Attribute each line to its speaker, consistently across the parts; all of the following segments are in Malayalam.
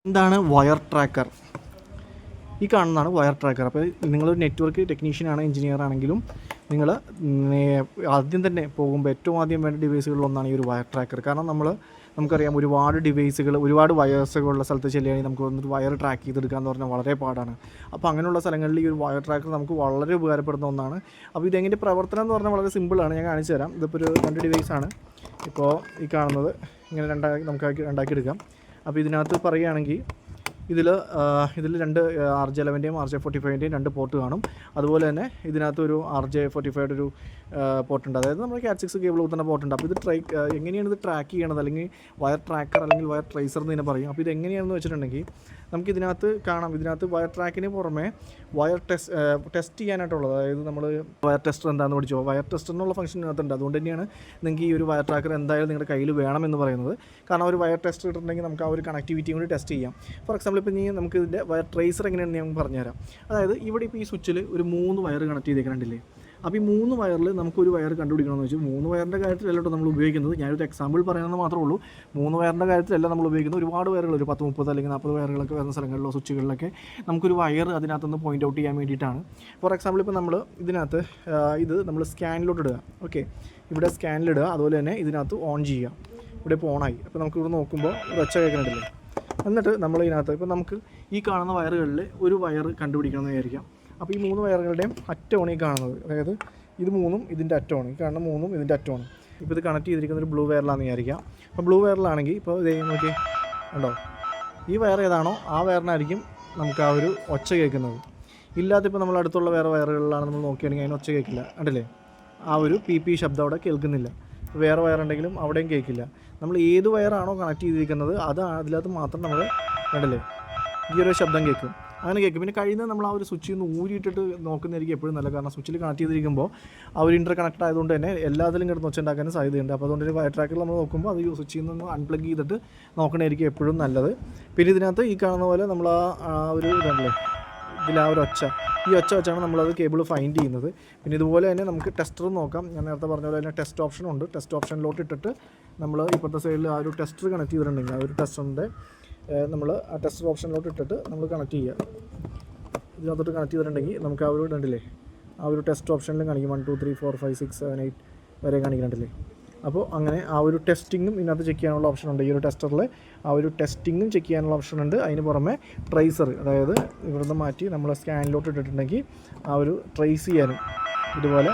Speaker 1: എന്താണ് വയർ ട്രാക്കർ? ഈ കാണുന്നതാണ് വയർ ട്രാക്കർ. അപ്പോൾ നിങ്ങളൊരു നെറ്റ്വർക്ക് ടെക്നീഷ്യനാണ്, എഞ്ചിനീയർ ആണെങ്കിലും നിങ്ങൾ ആദ്യം തന്നെ പോകുമ്പോൾ ഏറ്റവും ആദ്യം വേണ്ട ഡിവൈസുകളിലൊന്നാണ് ഈ ഒരു വയർ ട്രാക്കർ. കാരണം നമുക്കറിയാം ഒരുപാട് ഡിവൈസുകൾ, ഒരുപാട് വയേഴ്സുകളുള്ള സ്ഥലത്ത് ചെല്ലുകയാണെങ്കിൽ നമുക്ക് വന്നിട്ട് വയർ ട്രാക്ക് ചെയ്തെടുക്കാമെന്ന് പറഞ്ഞാൽ വളരെ പാടാണ്. അപ്പോൾ അങ്ങനെയുള്ള സ്ഥലങ്ങളിൽ ഈ ഒരു വയർ ട്രാക്കർ നമുക്ക് വളരെ ഉപകാരപ്പെടുന്ന ഒന്നാണ്. അപ്പോൾ ഇതെങ്ങനെ പ്രവർത്തനം എന്ന് പറഞ്ഞാൽ വളരെ സിമ്പിളാണ്. ഞാൻ കാണിച്ചു തരാം. ഇതിപ്പോൾ ഒരു 2 ഡിവൈസാണ്. ഇപ്പോൾ ഈ കാണുന്നത് ഇങ്ങനെ നമുക്ക് രണ്ടാക്കിയെടുക്കാം. അപ്പോൾ ഇതിനകത്ത് പറയുകയാണെങ്കിൽ ഇതിൽ 2 RJ11ൻ്റെയും RJ45ൻ്റെയും 2 പോർട്ട് കാണും. അതുപോലെ തന്നെ ഇതിനകത്ത് ഒരു RJ45 ഒരു പോർട്ടുണ്ട്, അതായത് നമ്മൾ Cat 6 കേബിൾ കുത്തുന്ന പോർട്ടുണ്ട്. അപ്പോൾ ഇത് എങ്ങനെയാണ് ഇത് ട്രാക്ക് ചെയ്യണത്, അല്ലെങ്കിൽ വയർ ട്രാക്കർ അല്ലെങ്കിൽ വയർ ട്രേസർ എന്ന് തന്നെ പറയും. അപ്പോൾ ഇത് എങ്ങനെയാണെന്ന് വെച്ചിട്ടുണ്ടെങ്കിൽ നമുക്കിതിനകത്ത് കാണാം, ഇതിനകത്ത് വയർ ട്രാക്കിന് പുറമെ വയർ ടെസ്റ്റ് ചെയ്യാനായിട്ടുള്ളത്, അതായത് നമ്മൾ വയർ ടെസ്റ്റർ എന്താണെന്ന് പഠിച്ചോ, വയർ ടെസ്റ്റർ എന്നുള്ള ഫംഗ്ഷൻ ഇതിനകത്തുണ്ട്. അതുകൊണ്ട് തന്നെയാണ് നിങ്ങൾക്ക് ഈ ഒരു വയർ ട്രാക്കർ എന്തായാലും നിങ്ങളുടെ കയ്യിൽ വേണമെന്ന് പറയുന്നത്. കാരണം ഒരു വയർ ടെസ്റ്റർ ഇട്ടിട്ടുണ്ടെങ്കിൽ നമുക്ക് ആ ഒരു കണക്ടിവിറ്റിയും കൂടി ടെസ്റ്റ് ചെയ്യാം. ഫോർ എക്സാമ്പിൾ ഇപ്പോൾ നമുക്ക് ഇതിൻ്റെ വയർ ട്രേസർ എങ്ങനെയാണെന്ന് ഞാൻ പറഞ്ഞുതരാം. അതായത് ഇവിടെ ഇപ്പോൾ ഈ സ്വിച്ചിൽ ഒരു 3 വയർ കണക്ട് ചെയ്തേക്കണ്ടില്ലേ. അപ്പോൾ ഈ 3 വയറിൽ നമുക്കൊരു വയർ കണ്ടുപിടിക്കണമെന്ന് വെച്ചാൽ 3 വയറിൻ്റെ കാര്യത്തിലല്ല കേട്ടോ നമ്മൾ ഉപയോഗിക്കുന്നത്. ഞാനൊരു എക്സാമ്പിൾ പറയുന്നത് മാത്രമേ ഉള്ളൂ. 3 വയറിൻ്റെ കാര്യത്തിലല്ല നമ്മൾ ഉപയോഗിക്കുന്നത്. ഒരുപാട് വയറുകൾ, ഒരു 10, 30 അല്ലെങ്കിൽ 40 വയറുകളൊക്കെ വരുന്ന സ്ഥലങ്ങളിലോ സ്വിച്ചുകളിലൊക്കെ നമുക്കൊരു വയർ അതിനകത്തുനിന്ന് പോയിൻ്റ് ഔട്ട് ചെയ്യാൻ വേണ്ടിയിട്ടാണ്. ഫോർ എക്സാമ്പിൾ ഇപ്പോൾ നമ്മൾ ഇതിനകത്ത് ഇത് നമ്മൾ സ്കാനിലോട്ട് ഇടുക. ഓക്കെ, ഇവിടെ സ്കാനിലിടുക. അതുപോലെ തന്നെ ഇതിനകത്ത് ഓൺ ചെയ്യുക. ഇവിടെ ഇപ്പോൾ ഓണായി. അപ്പോൾ നമുക്ക് ഇവിടെ നോക്കുമ്പോൾ ഒരു ഒച്ച കേൾക്കുന്നുണ്ടല്ലേ. എന്നിട്ട് നമ്മൾ ഇതിനകത്ത് ഇപ്പോൾ നമുക്ക് ഈ കാണുന്ന വയറുകളിൽ ഒരു വയർ കണ്ടുപിടിക്കണമെന്ന് വിചാരിക്കാം. അപ്പോൾ ഈ 3 വയറുകളുടെയും അറ്റമാണ് ഈ കാണുന്നത്. അതായത് ഇത് 3ഉം ഇതിൻ്റെ അറ്റമാണ്. ഈ കാണുന്ന 3ഉം ഇതിൻ്റെ അറ്റമാണ്. ഇപ്പോൾ ഇത് കണക്ട് ചെയ്തിരിക്കുന്ന ഒരു ബ്ലൂ വയറിലാണെന്ന് വിചാരിക്കാം. അപ്പോൾ ബ്ലൂ വയറിലാണെങ്കിൽ ഇപ്പോൾ ഇതേ നോക്കി ഉണ്ടോ, ഈ വയർ ഏതാണോ ആ വയറിനായിരിക്കും നമുക്ക് ആ ഒരു ഒച്ച കേൾക്കുന്നത്. ഇല്ലാത്ത ഇപ്പോൾ നമ്മൾ അടുത്തുള്ള വേറെ വയറുകളിലാണ് നമ്മൾ നോക്കുകയാണെങ്കിൽ അതിന് ഒച്ച കേൾക്കില്ല. കണ്ടില്ലേ, ആ ഒരു പി ശബ്ദം അവിടെ കേൾക്കുന്നില്ല. വേറെ വയറുണ്ടെങ്കിലും അവിടെയും കേൾക്കില്ല. നമ്മൾ ഏത് വയറാണോ കണക്ട് ചെയ്തിരിക്കുന്നത് അതിനകത്ത് മാത്രം നമ്മൾ കണ്ടില്ലേ ഈ ഒരു ശബ്ദം കേൾക്കും. അങ്ങനെ കേൾക്കും. പിന്നെ കഴിയുന്നത് നമ്മൾ ആ ഒരു സ്വിച്ചിൽ നിന്ന് ഊരിയിട്ടിട്ട് നോക്കുന്നതായിരിക്കും എപ്പോഴും നല്ല. കാരണം സ്വിച്ചിൽ കണക്ട് ചെയ്തിരിക്കുമ്പോൾ ആ ഒരു ഇൻ്റർ കണക്ട് ആയതുകൊണ്ട് തന്നെ എല്ലാത്തിലും കിടന്ന് ഒച്ച ഉണ്ടാക്കാനും സാധ്യതയുണ്ട്. അപ്പോൾ അതുകൊണ്ട് ഒരു വയർ ട്രാക്കിൽ നമ്മൾ നോക്കുമ്പോൾ അത് സ്വിച്ചിൽ നിന്ന് അൺപ്ലഗ് ചെയ്തിട്ട് നോക്കണമായിരിക്കും എപ്പോഴും നല്ലത്. പിന്നെ ഇതിനകത്ത് ഈ കാണുന്ന പോലെ നമ്മൾ ആ ഒരു ഇതല്ലേ ഇതിൽ ആ ഒരു ഒച്ച, ഈ ഒച്ച വെച്ചാണ് നമ്മളത് കേബിൾ ഫൈൻഡ് ചെയ്യുന്നത്. പിന്നെ ഇതുപോലെ തന്നെ നമുക്ക് ടെസ്റ്റർ നോക്കാം. ഞാൻ നേരത്തെ പറഞ്ഞ പോലെ തന്നെ ടെസ്റ്റ് ഓപ്ഷൻ ഉണ്ട്. ടെസ്റ്റ് ഓപ്ഷനിലോട്ട് ഇട്ടിട്ട് നമ്മൾ ഇപ്പോഴത്തെ സൈഡിൽ ആ ഒരു ടെസ്റ്റർ കണക്ട് ചെയ്തിട്ടുണ്ടെങ്കിൽ ആ ഒരു ടെസ്റ്ററിൻ്റെ നമ്മൾ ആ ടെസ്റ്റർ ഓപ്ഷനിലോട്ട് ഇട്ടിട്ട് നമ്മൾ കണക്ട് ചെയ്യുക. ഇതിനകത്തോട്ട് കണക്ട് ചെയ്തിട്ടുണ്ടെങ്കിൽ നമുക്ക് ആ ഒരു ഇതുണ്ടല്ലേ, ആ ഒരു ടെസ്റ്റ് ഓപ്ഷനിലും കാണിക്കും 1 2 3 4 5 6 7 8 വരെ കാണിക്കുന്നുണ്ടല്ലേ. അപ്പോൾ അങ്ങനെ ആ ഒരു ടെസ്റ്റിങ്ങും ഇതിനകത്ത് ചെക്ക് ചെയ്യാനുള്ള ഓപ്ഷൻ ഉണ്ട്. ഈ ഒരു ടെസ്റ്ററിൽ ആ ഒരു ടെസ്റ്റിങ്ങും ചെക്ക് ചെയ്യാനുള്ള ഓപ്ഷൻ ഉണ്ട്. അതിന് പുറമെ ട്രേസർ, അതായത് ഇവിടുന്ന് മാറ്റി നമ്മൾ സ്കാനിലോട്ട് ഇട്ടിട്ടുണ്ടെങ്കിൽ ആ ഒരു ട്രേസ് ചെയ്യാനും ഇതുപോലെ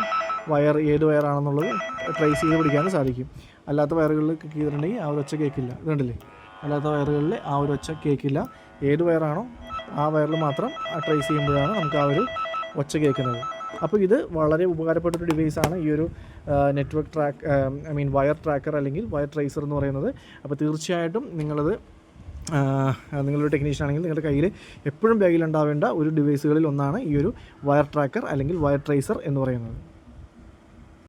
Speaker 1: വയർ ഏത് വയറാണെന്നുള്ളത് ട്രേസ് ചെയ്ത് പിടിക്കാനും സാധിക്കും. അല്ലാത്ത വയറുകളിൽ ക്ലിക്ക് ചെയ്തിട്ടുണ്ടെങ്കിൽ ആ ഒരു ഒച്ച കേൾക്കില്ല. ഇതുണ്ടല്ലേ, അല്ലാത്ത വയറുകളിൽ ആ ഒരു ഒച്ച കേൾക്കില്ല. ഏത് വയറാണോ ആ വയറിൽ മാത്രം ട്രേസ് ചെയ്യുമ്പോഴാണ് നമുക്ക് ആ ഒരു ഒച്ച കേൾക്കുന്നത്. അപ്പോൾ ഇത് വളരെ ഉപകാരപ്പെട്ടൊരു ഡിവൈസാണ് ഈ ഒരു നെറ്റ്വർക്ക് വയർ ട്രാക്കർ അല്ലെങ്കിൽ വയർ ട്രേസർ എന്ന് പറയുന്നത്. അപ്പോൾ തീർച്ചയായിട്ടും നിങ്ങളൊരു ടെക്നീഷ്യൻ ആണെങ്കിൽ നിങ്ങളുടെ കയ്യിൽ എപ്പോഴും ബാഗിലുണ്ടാവേണ്ട ഒരു ഡിവൈസുകളിൽ ഒന്നാണ് ഈ ഒരു വയർ ട്രാക്കർ അല്ലെങ്കിൽ വയർ ട്രേസർ എന്ന് പറയുന്നത്.